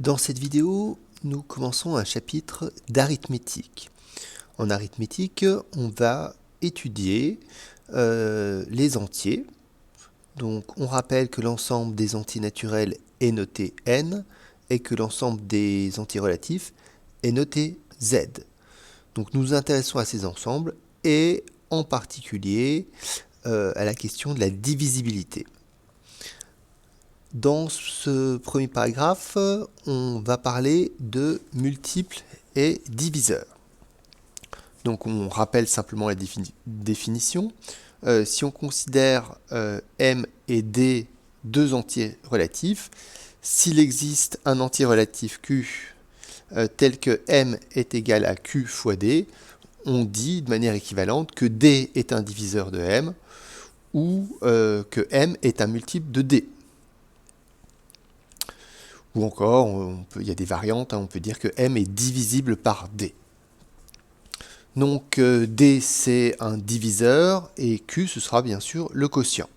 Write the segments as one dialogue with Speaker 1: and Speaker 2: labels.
Speaker 1: Dans cette vidéo, nous commençons un chapitre d'arithmétique. En arithmétique, on va étudier les entiers. Donc, on rappelle que l'ensemble des entiers naturels est noté n et que l'ensemble des entiers relatifs est noté z. Donc, nous nous intéressons à ces ensembles et en particulier à la question de la divisibilité. Dans ce premier paragraphe, on va parler de multiples et diviseurs. Donc on rappelle simplement la définition. Si on considère M et D deux entiers relatifs, s'il existe un entier relatif Q tel que M est égal à Q fois D, on dit de manière équivalente que D est un diviseur de M ou que M est un multiple de D. Ou encore, il y a des variantes, on peut dire que M est divisible par D. Donc D c'est un diviseur et Q ce sera bien sûr le quotient.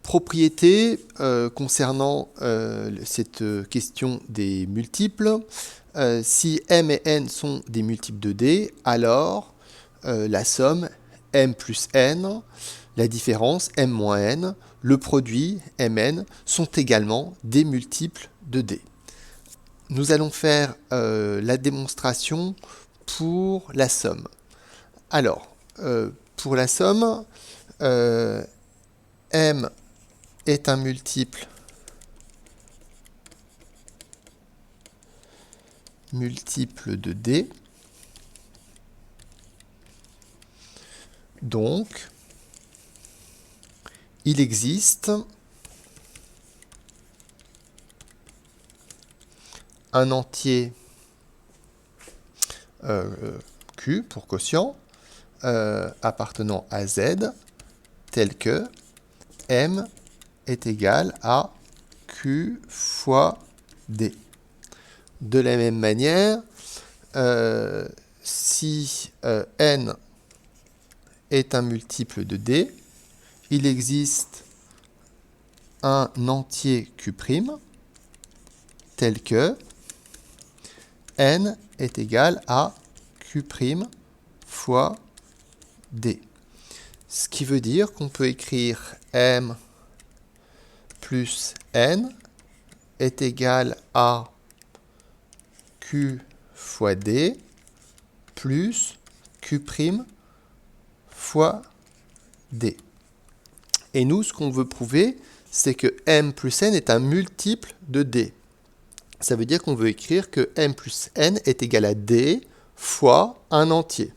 Speaker 1: Propriété concernant cette question des multiples. Si M et N sont des multiples de D, alors la somme M plus N, la différence M moins N, le produit Mn sont également des multiples de D. Nous allons faire la démonstration pour la somme. Alors, pour la somme, M est un multiple de D. Donc, il existe un entier Q pour quotient appartenant à Z tel que M est égal à Q fois D. De la même manière, si N est un multiple de D, il existe un entier Q' tel que N est égal à Q' fois D. Ce qui veut dire qu'on peut écrire M plus N est égal à Q fois D plus Q' fois D. Et nous, ce qu'on veut prouver, c'est que M plus N est un multiple de D. Ça veut dire qu'on veut écrire que M plus N est égal à D fois un entier.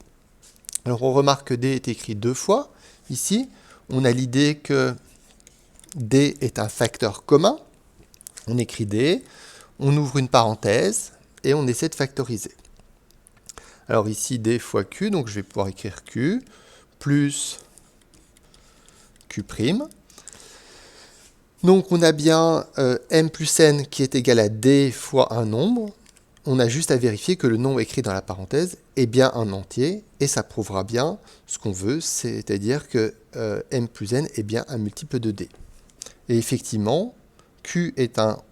Speaker 1: Alors on remarque que D est écrit deux fois. Ici, on a l'idée que D est un facteur commun. On écrit D, on ouvre une parenthèse et on essaie de factoriser. Alors ici, D fois Q, donc je vais pouvoir écrire Q plus Q'. Donc on a bien M plus N qui est égal à D fois un nombre. On a juste à vérifier que le nombre écrit dans la parenthèse est bien un entier, et ça prouvera bien ce qu'on veut, c'est-à-dire que M plus N est bien un multiple de D. Et effectivement, Q étant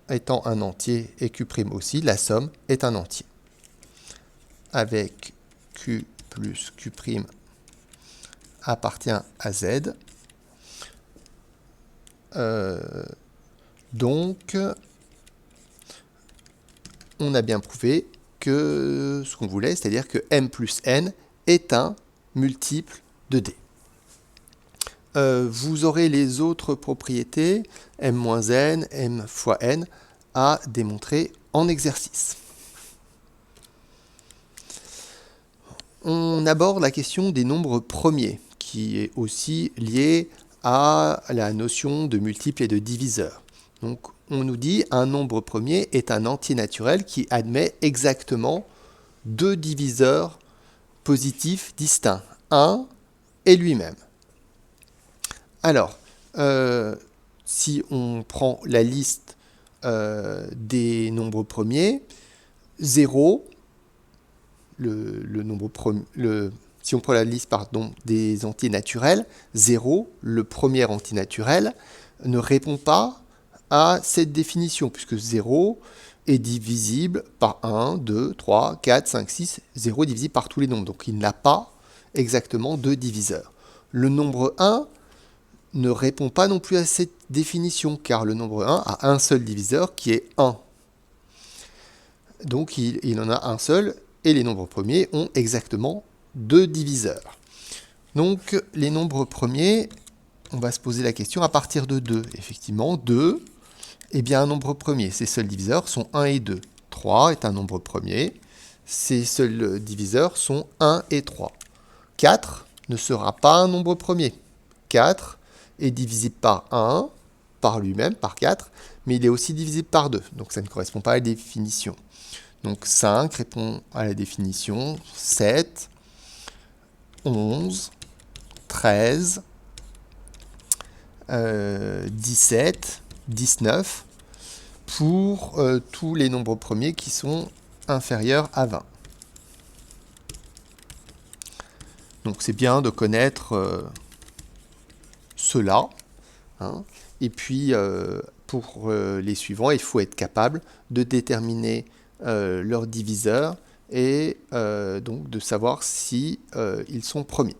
Speaker 1: un entier et Q' aussi, la somme est un entier. Avec Q plus Q' appartient à Z. Donc, on a bien prouvé que ce qu'on voulait, c'est-à-dire que M plus N est un multiple de D. Vous aurez les autres propriétés, M moins N, M fois N, à démontrer en exercice. On aborde la question des nombres premiers, qui est aussi liée à la notion de multiple et de diviseur. Donc, on nous dit un nombre premier est un entier naturel qui admet exactement deux diviseurs positifs distincts, 1 et lui-même. Alors, si on prend la liste des nombres premiers, 0, si on prend la liste des entiers naturels, 0, le premier entier naturel, ne répond pas à cette définition, puisque 0 est divisible par 1, 2, 3, 4, 5, 6. 0 est divisible par tous les nombres, donc il n'a pas exactement de diviseur. Le nombre 1 ne répond pas non plus à cette définition, car le nombre 1 a un seul diviseur qui est 1. Donc il en a un seul, et les nombres premiers ont exactement 2 diviseurs. Donc les nombres premiers, on va se poser la question à partir de 2. Effectivement, 2 est bien un nombre premier. Ses seuls diviseurs sont 1 et 2. 3 est un nombre premier. Ses seuls diviseurs sont 1 et 3. 4 ne sera pas un nombre premier. 4 est divisible par 1, par lui-même, par 4, mais il est aussi divisible par 2. Donc ça ne correspond pas à la définition. Donc 5 répond à la définition. 7, 11, 13, 17, 19, pour tous les nombres premiers qui sont inférieurs à 20. Donc c'est bien de connaître cela. Hein. Et puis pour les suivants, il faut être capable de déterminer leur diviseur et donc de savoir si ils sont premiers.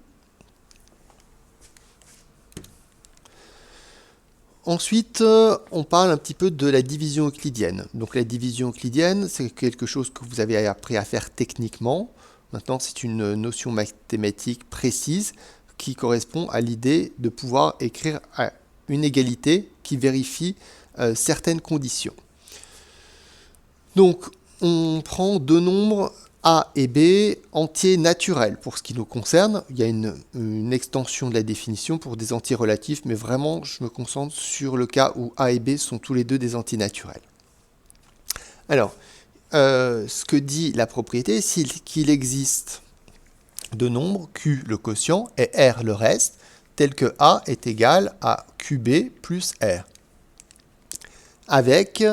Speaker 1: Ensuite, on parle un petit peu de la division euclidienne. Donc la division euclidienne, c'est quelque chose que vous avez appris à faire techniquement. Maintenant, c'est une notion mathématique précise qui correspond à l'idée de pouvoir écrire une égalité qui vérifie certaines conditions. Donc, on prend deux nombres A et B entiers naturels. Pour ce qui nous concerne, il y a une extension de la définition pour des entiers relatifs, mais vraiment, je me concentre sur le cas où A et B sont tous les deux des entiers naturels. Alors, ce que dit la propriété, c'est qu'il existe deux nombres, Q le quotient et R le reste, tel que A est égal à QB plus R. Avec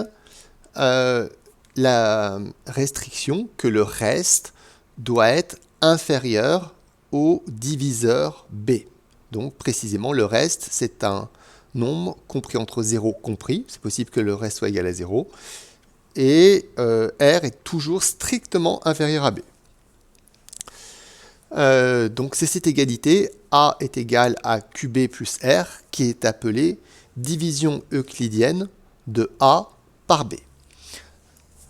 Speaker 1: la restriction que le reste doit être inférieur au diviseur B. Donc précisément, le reste, c'est un nombre compris entre 0 compris. C'est possible que le reste soit égal à 0. Et R est toujours strictement inférieur à B. Donc c'est cette égalité A est égal à QB plus R qui est appelée division euclidienne de A par B.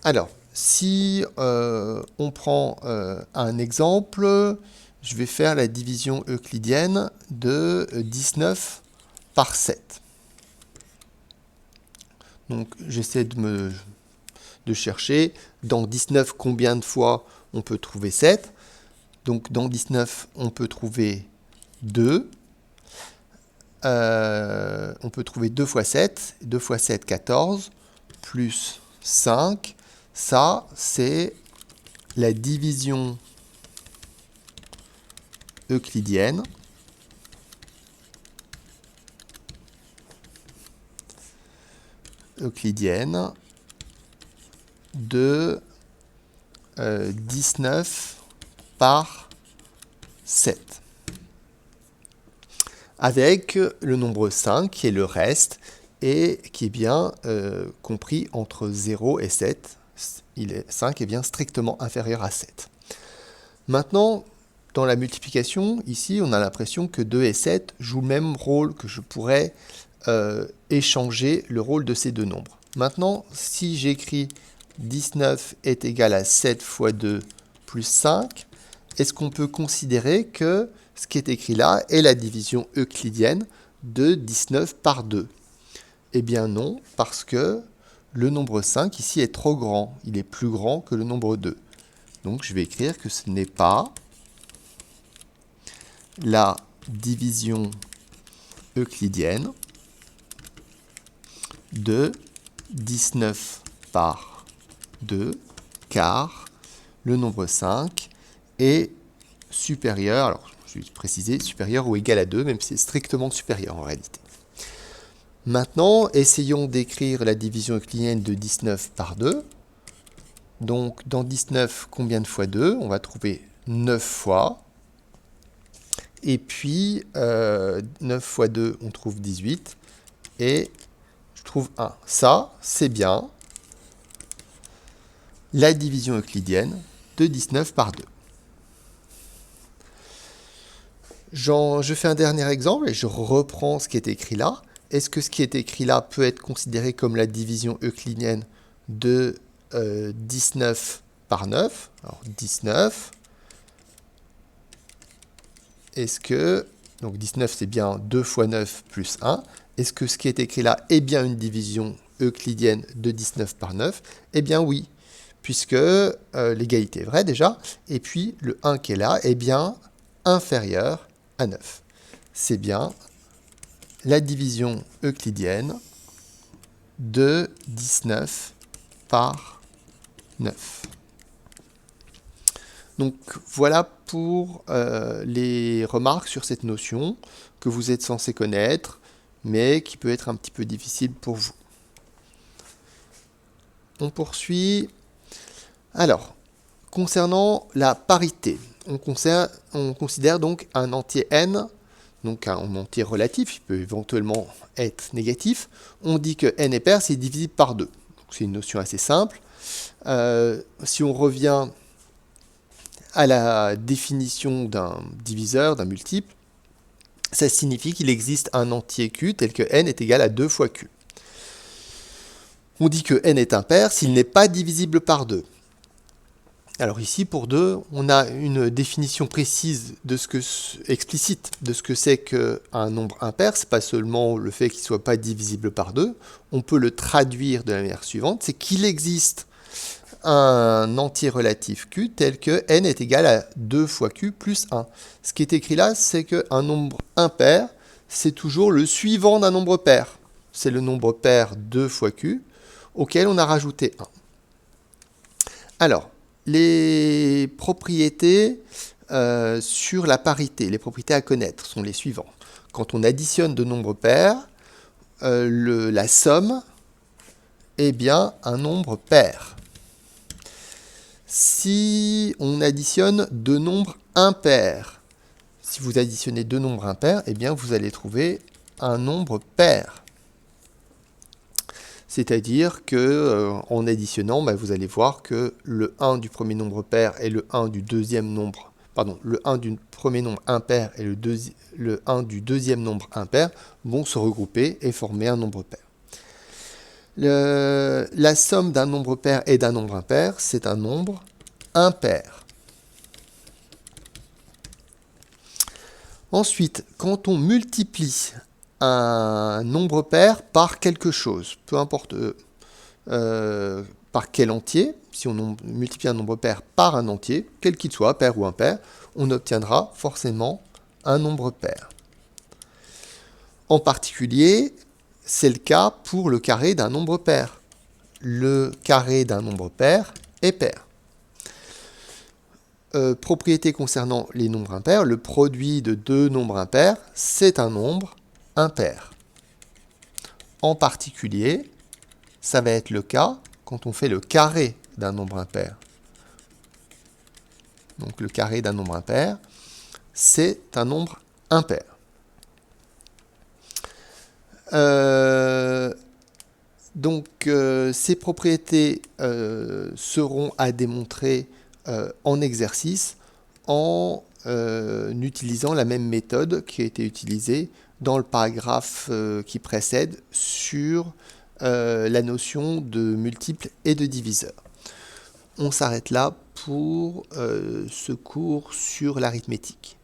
Speaker 1: Alors, si on prend un exemple, je vais faire la division euclidienne de 19 par 7. Donc j'essaie de chercher dans 19 combien de fois on peut trouver 7. Donc dans 19, on peut trouver 2. On peut trouver 2 fois 7. 2 fois 7, 14. Plus 5. Ça, c'est la division euclidienne de 19 par 7. Avec le nombre 5 qui est le reste et qui est bien compris entre 0 et 7. 5 est bien strictement inférieur à 7. Maintenant, dans la multiplication, ici, on a l'impression que 2 et 7 jouent le même rôle, que je pourrais échanger le rôle de ces deux nombres. Maintenant, si j'écris 19 est égal à 7 fois 2 plus 5, est-ce qu'on peut considérer que ce qui est écrit là est la division euclidienne de 19 par 2? Eh bien non, parce que le nombre 5 ici est trop grand. Il est plus grand que le nombre 2. Donc je vais écrire que ce n'est pas la division euclidienne de 19 par 2, car le nombre 5 est supérieur, alors je vais préciser, supérieur ou égal à 2, même si c'est strictement supérieur en réalité. Maintenant, essayons d'écrire la division euclidienne de 19 par 2. Donc, dans 19, combien de fois 2? On va trouver 9 fois. Et puis, 9 fois 2, on trouve 18. Et je trouve 1. Ça, c'est bien la division euclidienne de 19 par 2. Je fais un dernier exemple et je reprends ce qui est écrit là. Est-ce que ce qui est écrit là peut être considéré comme la division euclidienne de 19 par 9? Alors 19, est-ce que, donc 19 c'est bien 2 fois 9 plus 1, est-ce que ce qui est écrit là est bien une division euclidienne de 19 par 9? Eh bien oui, puisque l'égalité est vraie déjà, et puis le 1 qui est là est bien inférieur à 9. C'est bien la division euclidienne de 19 par 9. Donc voilà pour les remarques sur cette notion que vous êtes censé connaître, mais qui peut être un petit peu difficile pour vous. On poursuit. Alors, concernant la parité, on considère donc un entier n, donc un entier relatif, il peut éventuellement être négatif. On dit que n est pair, c'est divisible par 2. C'est une notion assez simple. Si on revient à la définition d'un diviseur, d'un multiple, ça signifie qu'il existe un entier q tel que n est égal à 2 fois q. On dit que n est impair s'il n'est pas divisible par 2. Alors ici, pour 2, on a une définition précise explicite de ce que c'est qu'un nombre impair. Ce n'est pas seulement le fait qu'il ne soit pas divisible par 2. On peut le traduire de la manière suivante, c'est qu'il existe un entier relatif q tel que n est égal à 2 fois q plus 1. Ce qui est écrit là, c'est qu'un nombre impair, c'est toujours le suivant d'un nombre pair. C'est le nombre pair 2 fois q, auquel on a rajouté 1. Alors, les propriétés sur la parité, les propriétés à connaître sont les suivantes. Quand on additionne deux nombres pairs, la somme est bien un nombre pair. Si on additionne deux nombres impairs, si vous additionnez deux nombres impairs, eh bien vous allez trouver un nombre pair. C'est-à-dire que en additionnant, vous allez voir que le 1 du premier nombre pair et le 1 du deuxième nombre, le 1 du premier nombre impair et le 1 du deuxième nombre impair vont se regrouper et former un nombre pair. La somme d'un nombre pair et d'un nombre impair, c'est un nombre impair. Ensuite, quand on multiplie un nombre pair par quelque chose, peu importe par quel entier, si on multiplie un nombre pair par un entier, quel qu'il soit, pair ou impair, on obtiendra forcément un nombre pair. En particulier, c'est le cas pour le carré d'un nombre pair. Le carré d'un nombre pair est pair. Propriété concernant les nombres impairs, le produit de deux nombres impairs, c'est un nombre impair. En particulier, ça va être le cas quand on fait le carré d'un nombre impair. Donc le carré d'un nombre impair, c'est un nombre impair. Ces propriétés seront à démontrer en exercice en utilisant la même méthode qui a été utilisée dans le paragraphe qui précède sur la notion de multiple et de diviseur. On s'arrête là pour ce cours sur l'arithmétique.